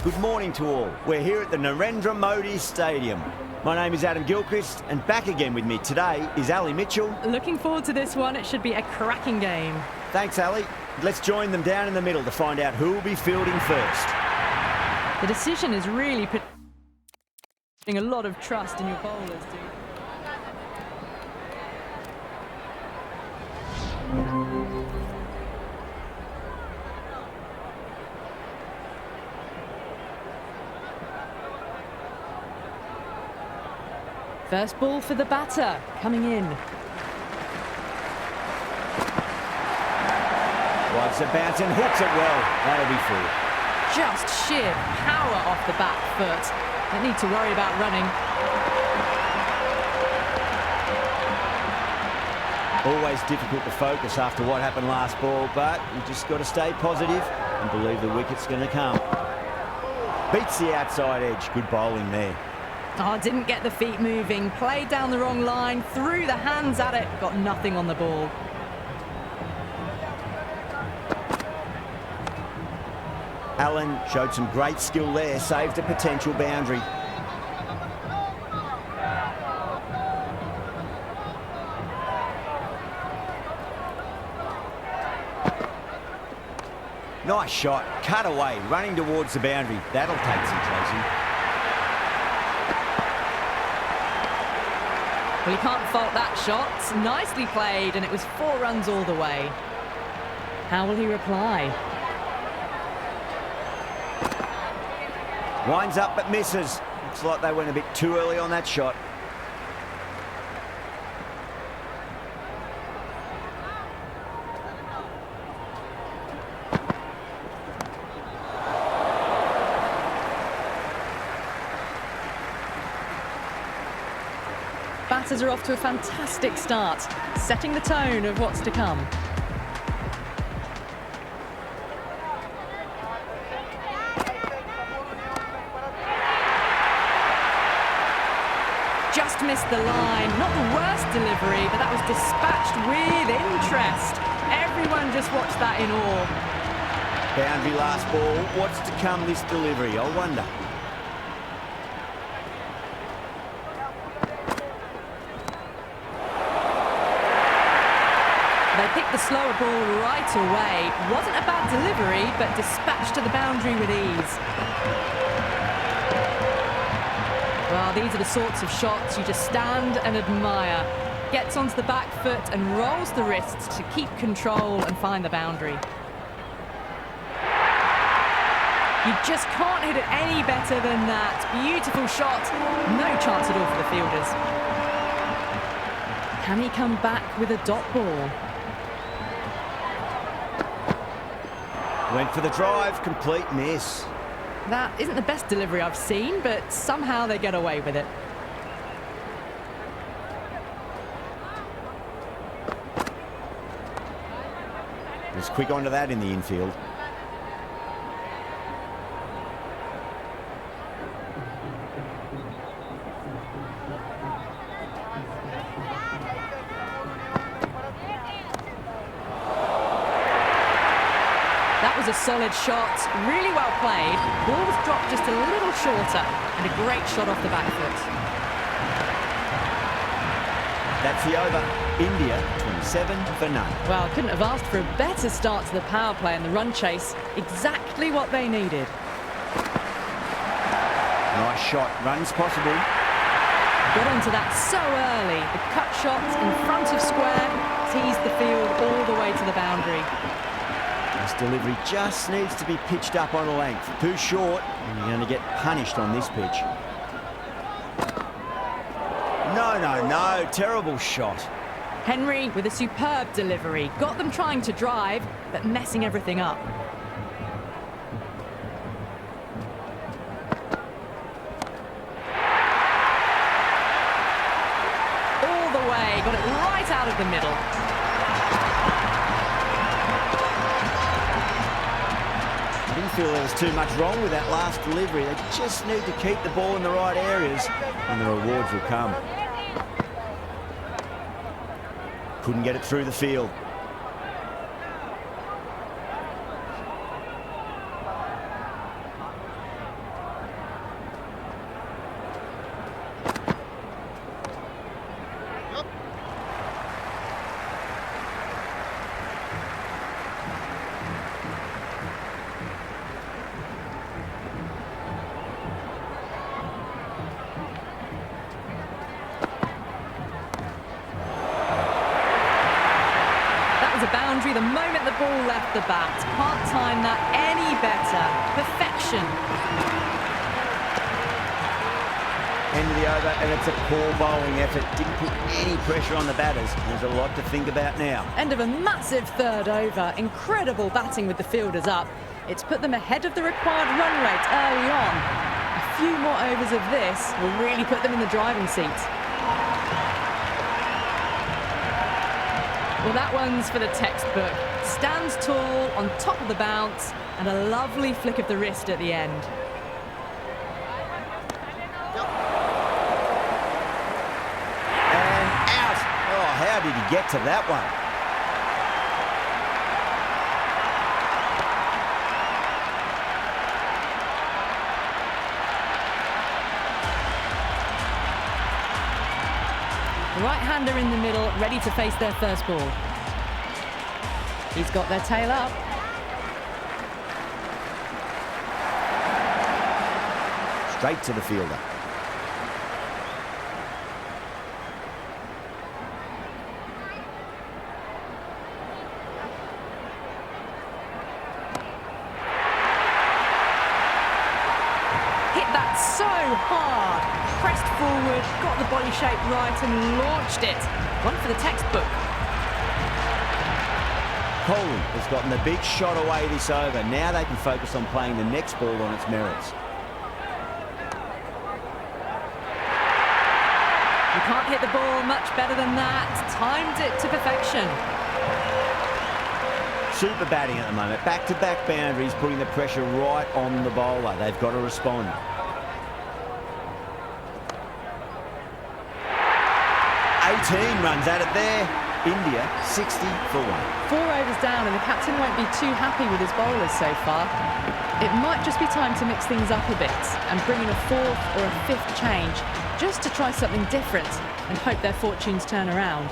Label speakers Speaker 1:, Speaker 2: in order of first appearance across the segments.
Speaker 1: Good morning to all. We're here at the Narendra Modi Stadium. My name is Adam Gilchrist, and back again with me today is Ali Mitchell.
Speaker 2: Looking forward to this one. It should be a cracking game.
Speaker 1: Thanks, Ali. Let's join them down in the middle to find out who will be fielding first.
Speaker 2: The decision is really putting a lot of trust in your bowlers, dude. First ball for the batter, coming in.
Speaker 1: Drives the bounce and hooks it well. That'll be full.
Speaker 2: Just sheer power off the back foot. Don't need to worry about running.
Speaker 1: Always difficult to focus after what happened last ball, but you just got to stay positive and believe the wicket's going to come. Beats the outside edge. Good bowling there.
Speaker 2: Oh, didn't get the feet moving. Played down the wrong line. Threw the hands at it. Got nothing on the ball.
Speaker 1: Allen showed some great skill there. Saved a potential boundary. Nice shot, cut away, running towards the boundary. That'll take some chasing.
Speaker 2: Well, you can't fault that shot. Nicely played, and it was 4 runs all the way. How will he reply?
Speaker 1: Winds up but misses. Looks like they went a bit too early on that shot.
Speaker 2: Batters are off to a fantastic start, setting the tone of what's to come. Just missed the line. Not the worst delivery, but that was dispatched with interest. Everyone just watched that in awe.
Speaker 1: Boundary last ball. What's to come this delivery, I wonder.
Speaker 2: They picked the slower ball right away. Wasn't a bad delivery, but dispatched to the boundary with ease. Well, these are the sorts of shots you just stand and admire. Gets onto the back foot and rolls the wrists to keep control and find the boundary. You just can't hit it any better than that. Beautiful shot. No chance at all for the fielders. Can he come back with a dot ball?
Speaker 1: Went for the drive, complete miss.
Speaker 2: That isn't the best delivery I've seen, but somehow they get away with it.
Speaker 1: Was quick onto that in the infield.
Speaker 2: A solid shot, really well played. Ball was dropped just a little shorter, and a great shot off the back foot.
Speaker 1: That's the over. India 27 for none.
Speaker 2: Well, couldn't have asked for a better start to the power play and the run chase. Exactly what they needed.
Speaker 1: Nice shot, runs possible.
Speaker 2: Got onto that so early. The cut shot in front of square teased the field all the way to the boundary.
Speaker 1: This delivery just needs to be pitched up on a length. Too short, and you're going to get punished on this pitch. No. Terrible shot.
Speaker 2: Henry with a superb delivery. Got them trying to drive, but messing everything up. All the way. Got it right out of the middle.
Speaker 1: I didn't feel there was too much wrong with that last delivery. They just need to keep the ball in the right areas and the rewards will come. Couldn't get it through the field.
Speaker 2: ball left the bat. Can't time that any better. Perfection.
Speaker 1: End of the over, and it's a poor bowling effort. Didn't put any pressure on the batters. There's a lot to think about now.
Speaker 2: End of a massive third over. Incredible batting with the fielders up. It's put them ahead of the required run rate early on. A few more overs of this will really put them in the driving seat. Well, that one's for the textbook. Stands tall, on top of the bounce, and a lovely flick of the wrist at the end.
Speaker 1: And out. Oh, how did he get to that one?
Speaker 2: The right-hander in the middle, ready to face their first ball. He's got their tail up.
Speaker 1: Straight to the fielder.
Speaker 2: Hit that so hard. Pressed forward, got the body shape right and launched it. One for the textbook.
Speaker 1: Kohli has gotten the big shot away this over. Now they can focus on playing the next ball on its merits.
Speaker 2: You can't hit the ball much better than that. Timed it to perfection.
Speaker 1: Super batting at the moment. Back-to-back boundaries, putting the pressure right on the bowler. They've got to respond. Runs at it there. India 60 for 1.
Speaker 2: 4 overs down, and the captain won't be too happy with his bowlers so far. It might just be time to mix things up a bit and bring in a 4th or a 5th change, just to try something different and hope their fortunes turn around.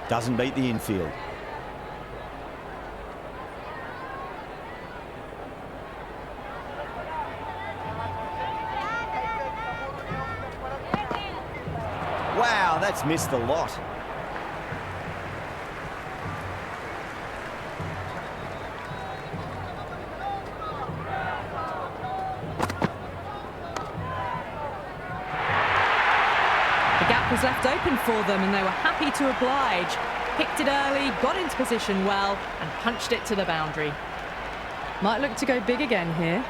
Speaker 1: Doesn't beat the infield. Wow, that's missed a lot.
Speaker 2: The gap was left open for them and they were happy to oblige. Picked it early, got into position well and punched it to the boundary. Might look to go big again here.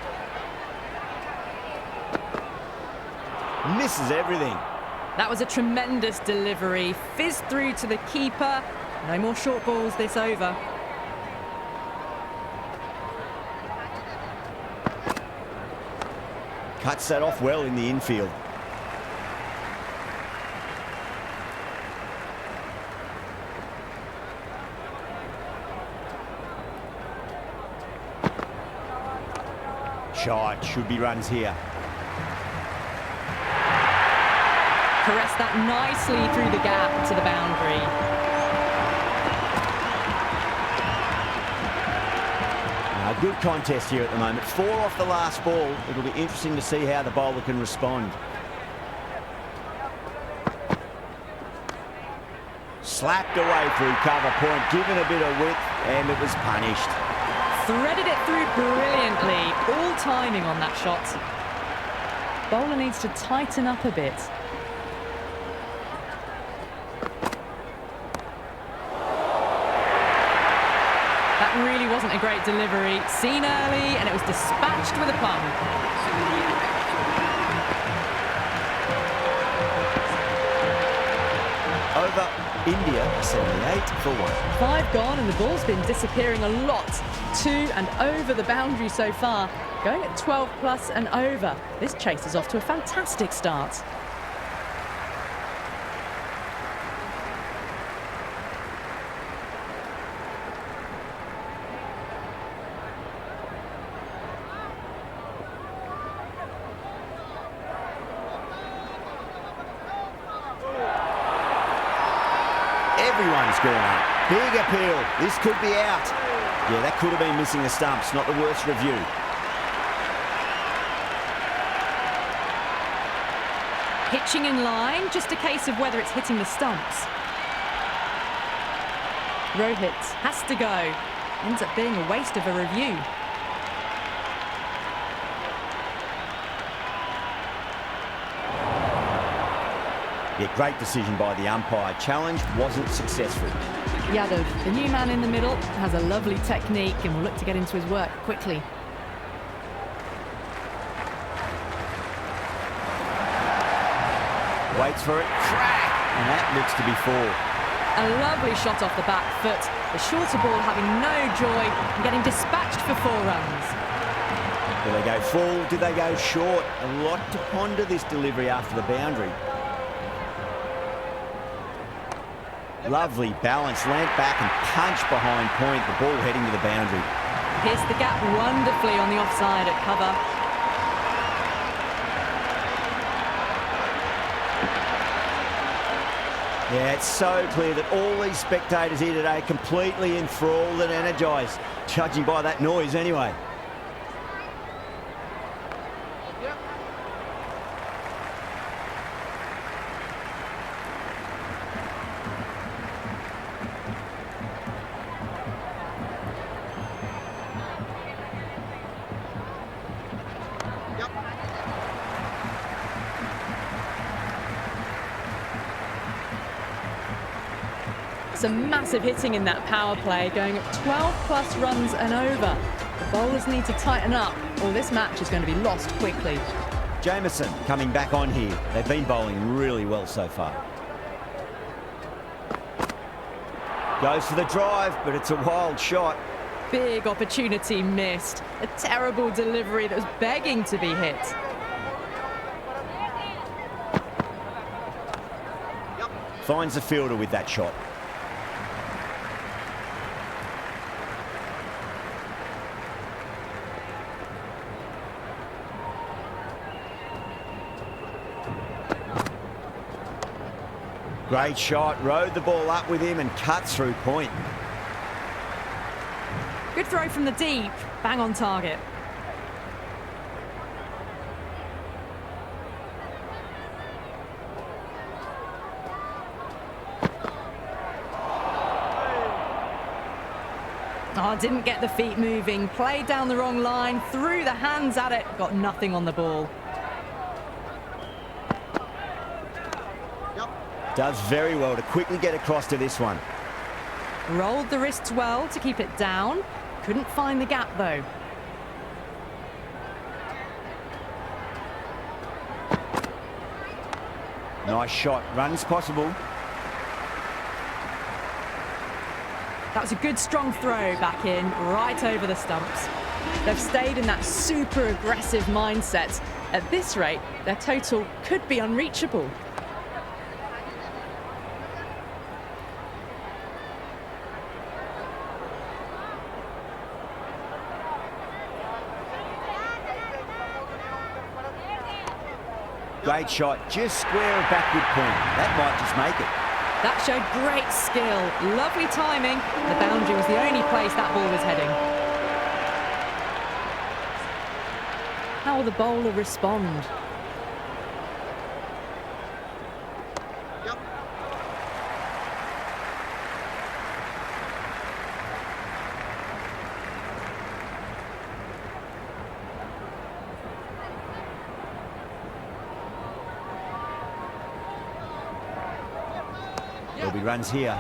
Speaker 1: Misses everything.
Speaker 2: That was a tremendous delivery. Fizzed through to the keeper. No more short balls this over.
Speaker 1: Cuts that off well in the infield. Shot, should be runs here.
Speaker 2: Caressed that nicely through the gap to the boundary.
Speaker 1: Good contest here at the moment. 4 off the last ball. It'll be interesting to see how the bowler can respond. Slapped away through cover point, given a bit of width, and it was punished.
Speaker 2: Threaded it through brilliantly. All timing on that shot. Bowler needs to tighten up a bit. That really wasn't a great delivery. Seen early, and it was dispatched with a plum.
Speaker 1: Over India, 78 for 1.
Speaker 2: 5 gone, and the ball's been disappearing a lot. 2 and over the boundary so far. Going at 12 plus and over. This chase is off to a fantastic start.
Speaker 1: Everyone's gone up. Big appeal. This could be out. Yeah, that could have been missing the stumps. Not the worst review.
Speaker 2: Pitching in line, just a case of whether it's hitting the stumps. Rohit has to go. Ends up being a waste of a review.
Speaker 1: Yeah, great decision by the umpire. Challenge wasn't successful.
Speaker 2: Yadav, the new man in the middle, has a lovely technique and will look to get into his work quickly.
Speaker 1: Waits for it, crack, and that looks to be 4.
Speaker 2: A lovely shot off the back foot. The shorter ball having no joy and getting dispatched for 4 runs.
Speaker 1: Did they go full? Did they go short? A lot to ponder this delivery after the boundary. Lovely balance, leant back and punched behind point, the ball heading to the boundary.
Speaker 2: Pierced the gap wonderfully on the offside at cover.
Speaker 1: Yeah, it's so clear that all these spectators here today completely enthralled and energised, judging by that noise anyway.
Speaker 2: Some massive hitting in that power play, going at 12 plus runs and over. The bowlers need to tighten up, or this match is going to be lost quickly.
Speaker 1: Jamieson coming back on here. They've been bowling really well so far. Goes for the drive, but it's a wild shot.
Speaker 2: Big opportunity missed. A terrible delivery that was begging to be hit.
Speaker 1: Finds the fielder with that shot. Great shot, rode the ball up with him and cuts through point.
Speaker 2: Good throw from the deep, bang on target. Oh, didn't get the feet moving, played down the wrong line, threw the hands at it, got nothing on the ball.
Speaker 1: Does very well to quickly get across to this one.
Speaker 2: Rolled the wrists well to keep it down. Couldn't find the gap though.
Speaker 1: Nice shot, runs possible.
Speaker 2: That was a good strong throw back in, right over the stumps. They've stayed in that super aggressive mindset. At this rate, their total could be unreachable.
Speaker 1: Great shot, just square of backward point. That might just make it.
Speaker 2: That showed great skill, lovely timing. The boundary was the only place that ball was heading. How will the bowler respond?
Speaker 1: There'll be runs here.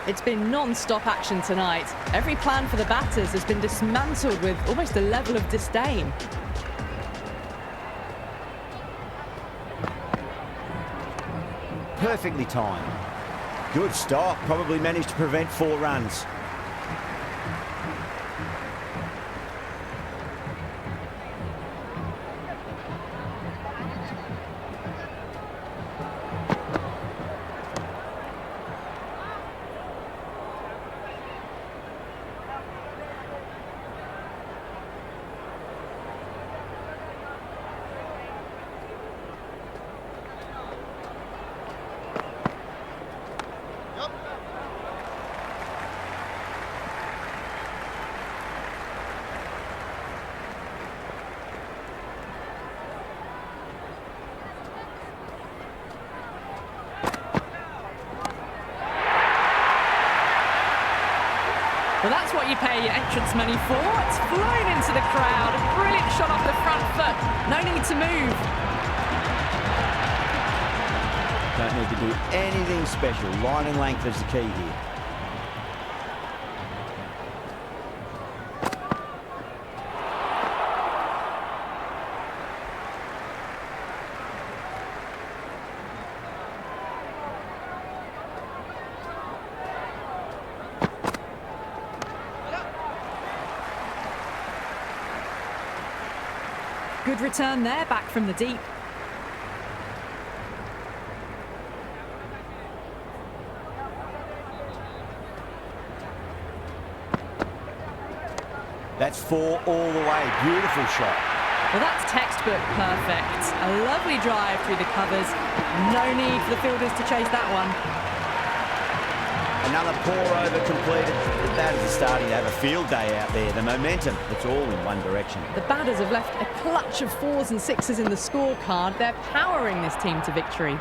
Speaker 2: It's been non-stop action tonight. Every plan for the batters has been dismantled with almost a level of disdain.
Speaker 1: Perfectly timed. Good stop, probably managed to prevent 4 runs.
Speaker 2: Well, that's what you pay your entrance money for. It's flown into the crowd. A brilliant shot off the front foot. No need to move.
Speaker 1: Don't need to do anything special. Line and length is the key here.
Speaker 2: Good return there, back from the deep.
Speaker 1: That's 4 all the way. Beautiful shot.
Speaker 2: Well, that's textbook perfect. A lovely drive through the covers. No need for the fielders to chase that one.
Speaker 1: Another pour over completed. The batters are starting to have a field day out there. The momentum, it's all in one direction.
Speaker 2: The batters have left a clutch of 4s and 6s in the scorecard. They're powering this team to victory.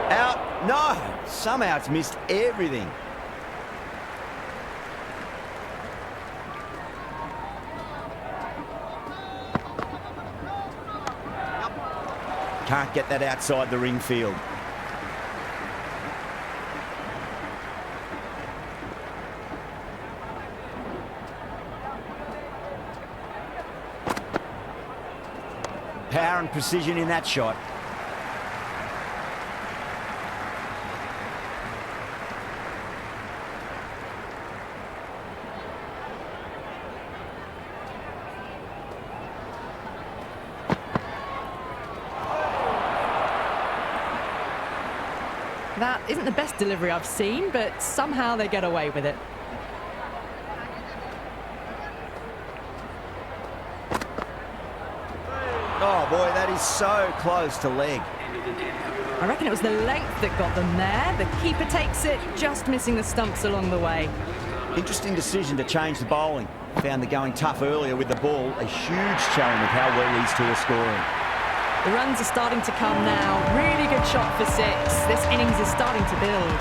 Speaker 1: Out. No. Somehow it's missed everything. Can't get that outside the ring field. Power and precision in that shot.
Speaker 2: That isn't the best delivery I've seen, but somehow they get away with it.
Speaker 1: Oh boy, that is so close to leg.
Speaker 2: I reckon it was the length that got them there. The keeper takes it, just missing the stumps along the way.
Speaker 1: Interesting decision to change the bowling. Found the going tough earlier with the ball. A huge challenge with how well these two are scoring.
Speaker 2: The runs are starting to come now. Really good shot for 6. This innings is starting to build.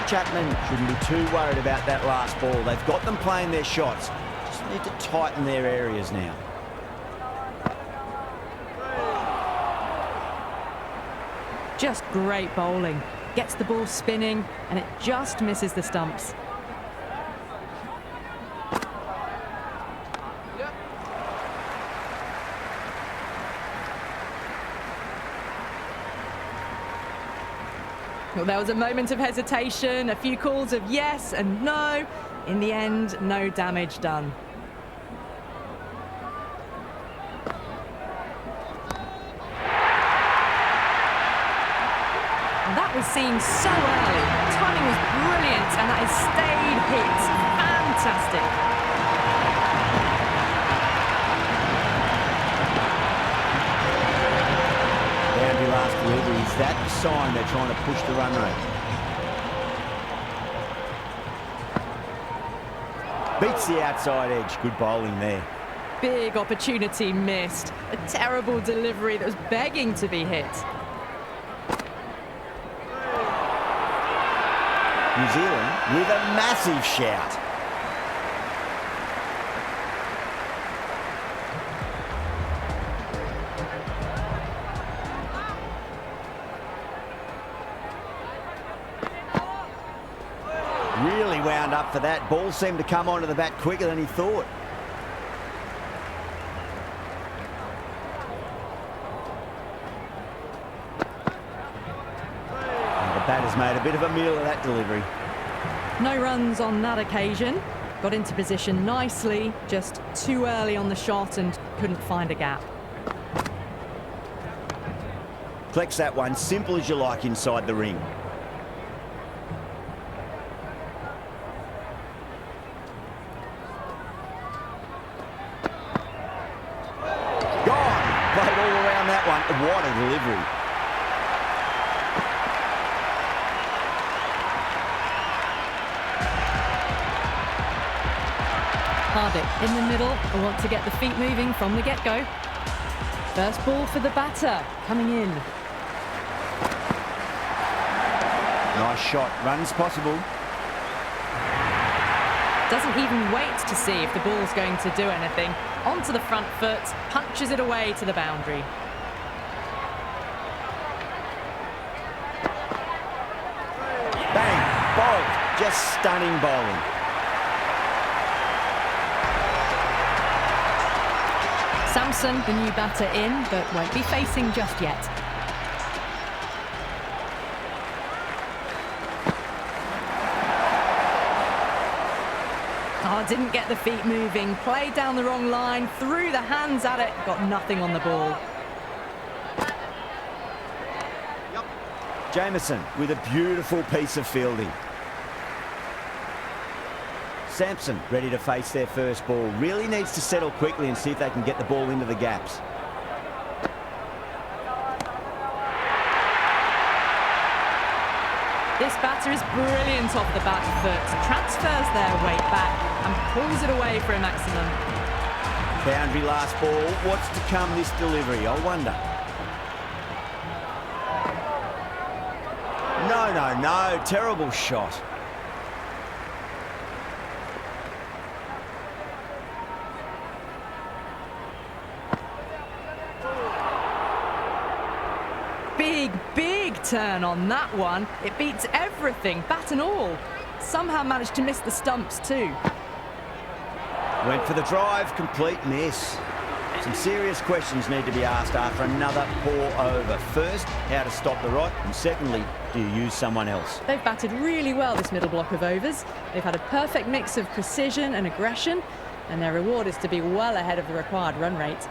Speaker 1: Chapman shouldn't be too worried about that last ball. They've got them playing their shots. Just need to tighten their areas now.
Speaker 2: Just great bowling. Gets the ball spinning, and it just misses the stumps. Well, there was a moment of hesitation, a few calls of yes and no. In the end, no damage done. And that was seen so early. Timing was brilliant, and that has stayed hit. Fantastic.
Speaker 1: Last delivery, is that the sign they're trying to push the run rate? Beats the outside edge. Good bowling there.
Speaker 2: Big opportunity missed. A terrible delivery that was begging to be hit.
Speaker 1: New Zealand with a massive shout. Really wound up for that. Ball seemed to come onto the bat quicker than he thought. And the batter's made a bit of a meal of that delivery.
Speaker 2: No runs on that occasion. Got into position nicely, just too early on the shot and couldn't find a gap.
Speaker 1: Collects that one, simple as you like inside the ring. Gone! Played all around that one. What a delivery.
Speaker 2: Hardick in the middle. I want to get the feet moving from the get-go. First ball for the batter, coming in.
Speaker 1: Nice shot. Runs possible.
Speaker 2: Doesn't even wait to see if the ball's going to do anything. Onto the front foot, punches it away to the boundary.
Speaker 1: Bang! Bowled. Just stunning bowling.
Speaker 2: Samson, the new batter in, but won't be facing just yet. Oh, didn't get the feet moving. Played down the wrong line, threw the hands at it, got nothing on the ball.
Speaker 1: Jamieson with a beautiful piece of fielding. Sampson ready to face their first ball. Really needs to settle quickly and see if they can get the ball into the gaps.
Speaker 2: This batter is brilliant off the back foot. Transfers their weight back and pulls it away for a maximum.
Speaker 1: Boundary last ball. What's to come this delivery? I wonder. No, no, no. Terrible shot.
Speaker 2: Big turn on that one. It beats everything, bat and all. Somehow managed to miss the stumps too.
Speaker 1: Went for the drive, complete miss. Some serious questions need to be asked after another poor over. First, how to stop the rot, and secondly, do you use someone else?
Speaker 2: They've batted really well this middle block of overs. They've had a perfect mix of precision and aggression, and their reward is to be well ahead of the required run rate.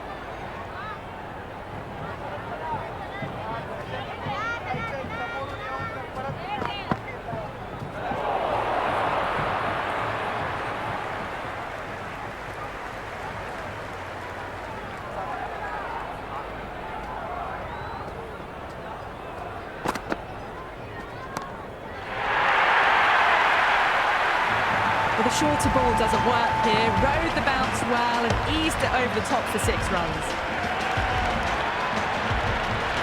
Speaker 2: The shorter ball doesn't work here, rode the bounce well and eased it over the top for 6 runs.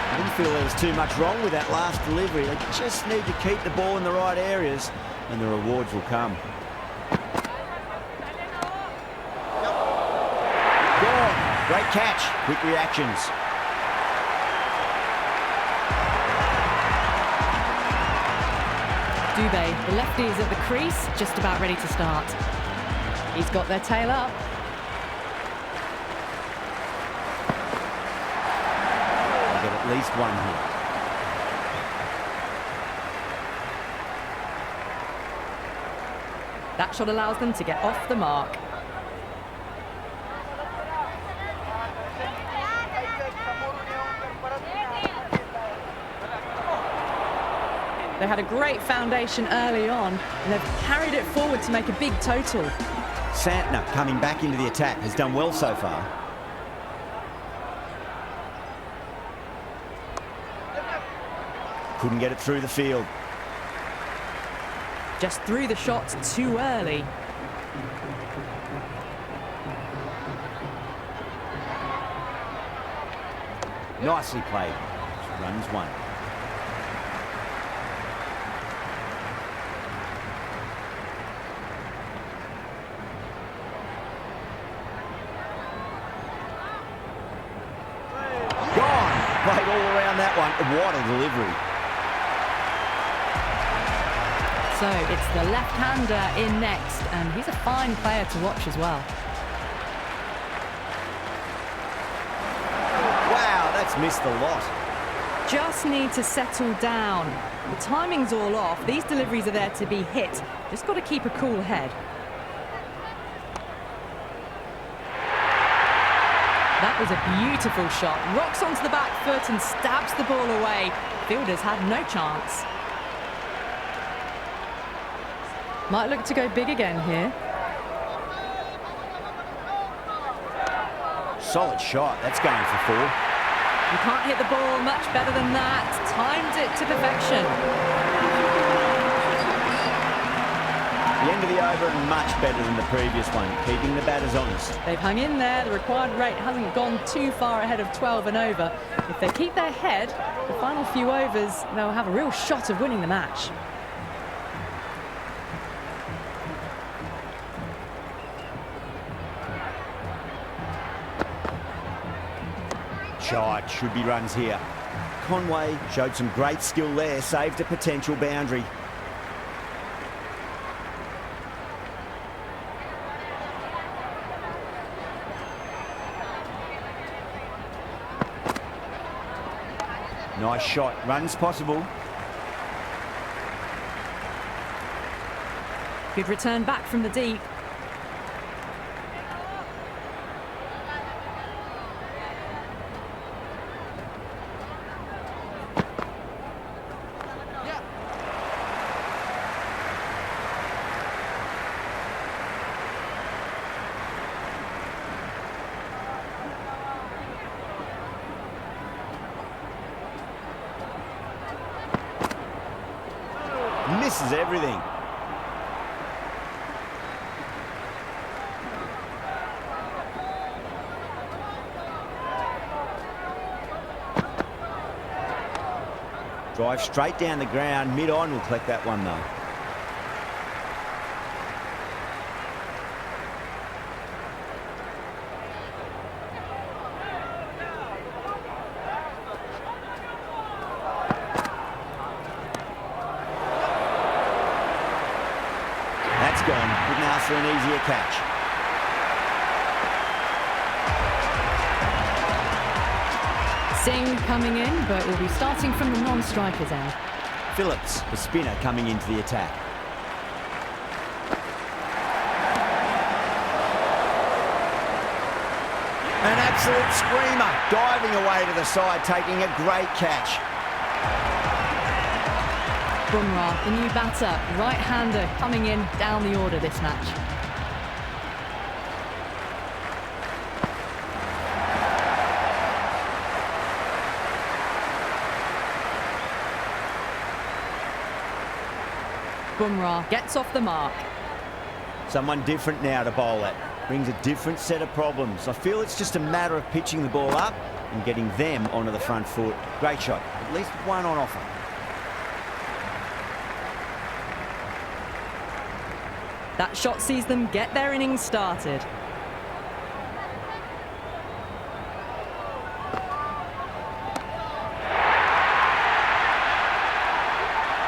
Speaker 1: I didn't feel there was too much wrong with that last delivery. They just need to keep the ball in the right areas and the rewards will come. Gone. Great catch. Quick reactions.
Speaker 2: Dubé, the lefty, is at the crease, just about ready to start. He's got their tail up.
Speaker 1: They'll get at least one here.
Speaker 2: That shot allows them to get off the mark. They had a great foundation early on, and they've carried it forward to make a big total.
Speaker 1: Santner coming back into the attack has done well so far. Couldn't get it through the field.
Speaker 2: Just threw the shot too early.
Speaker 1: Nicely played. Runs one. Played all around that one. What a delivery.
Speaker 2: So it's the left-hander in next, and he's a fine player to watch as well.
Speaker 1: Wow, that's missed a lot.
Speaker 2: Just need to settle down. The timing's all off. These deliveries are there to be hit. Just got to keep a cool head. That was a beautiful shot. Rocks onto the back foot and stabs the ball away. Fielders had no chance. Might look to go big again here.
Speaker 1: Solid shot. That's going for 4.
Speaker 2: You can't hit the ball much better than that. Timed it to perfection.
Speaker 1: The end of the over and much better than the previous one, keeping the batters honest.
Speaker 2: They've hung in there. The required rate hasn't gone too far ahead of 12 and over. If they keep their head, the final few overs, they'll have a real shot of winning the match.
Speaker 1: Shot, should be runs here. Conway showed some great skill there, saved a potential boundary. Nice shot, runs possible.
Speaker 2: Good return back from the deep.
Speaker 1: Misses everything. Drive straight down the ground, mid-on will collect that one though. That's gone. Couldn't ask for an easier catch.
Speaker 2: Singh coming in, but will be starting from the non-striker's end.
Speaker 1: Phillips, the spinner, coming into the attack. An absolute screamer, diving away to the side, taking a great catch.
Speaker 2: Bumrah, the new batter, right-hander, coming in down the order this match. Bumrah gets off the mark.
Speaker 1: Someone different now to bowl at. Brings a different set of problems. I feel it's just a matter of pitching the ball up and getting them onto the front foot. Great shot. At least one on offer.
Speaker 2: That shot sees them get their innings started.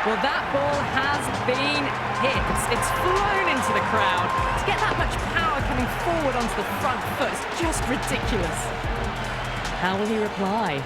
Speaker 2: Well, that ball has been hit. It's flown into the crowd. To get that much power coming forward onto the front foot is just ridiculous. How will he reply?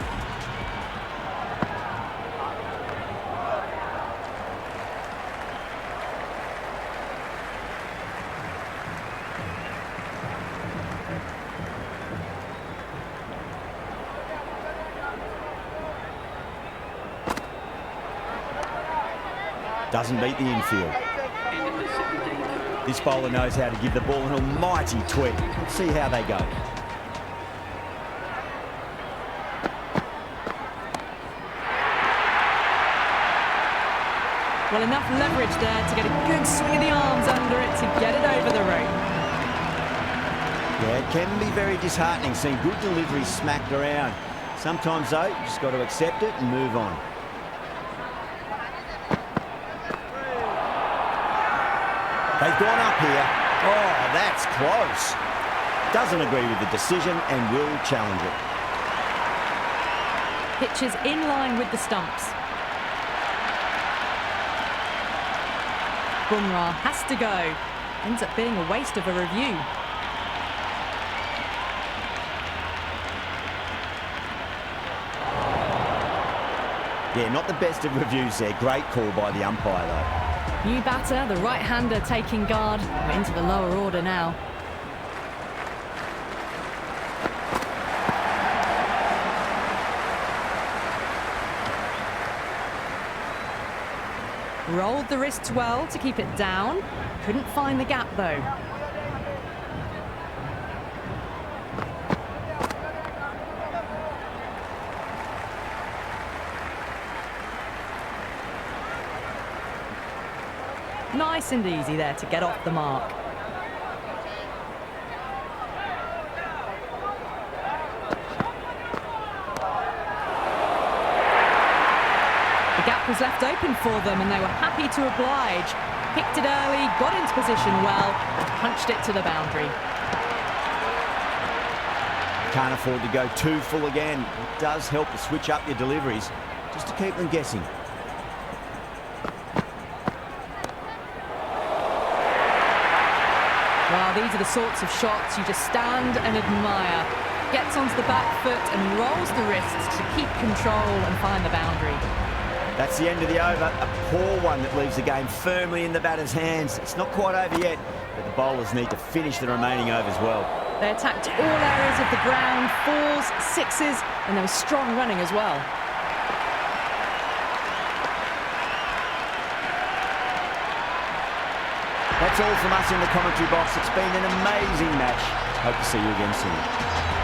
Speaker 1: Doesn't beat the infield. This bowler knows how to give the ball an almighty tweak. Let's see how they go.
Speaker 2: Well, enough leverage there to get a good swing of the arms under it to get it over the rope.
Speaker 1: Yeah, it can be very disheartening seeing good deliveries smacked around. Sometimes, though, you just got to accept it and move on. They've gone up here. Oh, that's close. Doesn't agree with the decision and will challenge it.
Speaker 2: Pitches in line with the stumps. Bumrah has to go. Ends up being a waste of a review.
Speaker 1: Yeah, not the best of reviews there. Great call by the umpire, though.
Speaker 2: New batter, the right-hander taking guard. We're into the lower order now. Rolled the wrists well to keep it down. Couldn't find the gap though. Nice and easy there to get off the mark. The gap was left open for them and they were happy to oblige. Picked it early, got into position well, and punched it to the boundary.
Speaker 1: Can't afford to go too full again. It does help to switch up your deliveries, just to keep them guessing.
Speaker 2: Well, these are the sorts of shots you just stand and admire. Gets onto the back foot and rolls the wrists to keep control and find the boundary.
Speaker 1: That's the end of the over. A poor one that leaves the game firmly in the batter's hands. It's not quite over yet, but the bowlers need to finish the remaining overs well.
Speaker 2: They attacked all areas of the ground, 4s, 6s, and there was strong running as well.
Speaker 1: That's all from us in the commentary box. It's been an amazing match. Hope to see you again soon.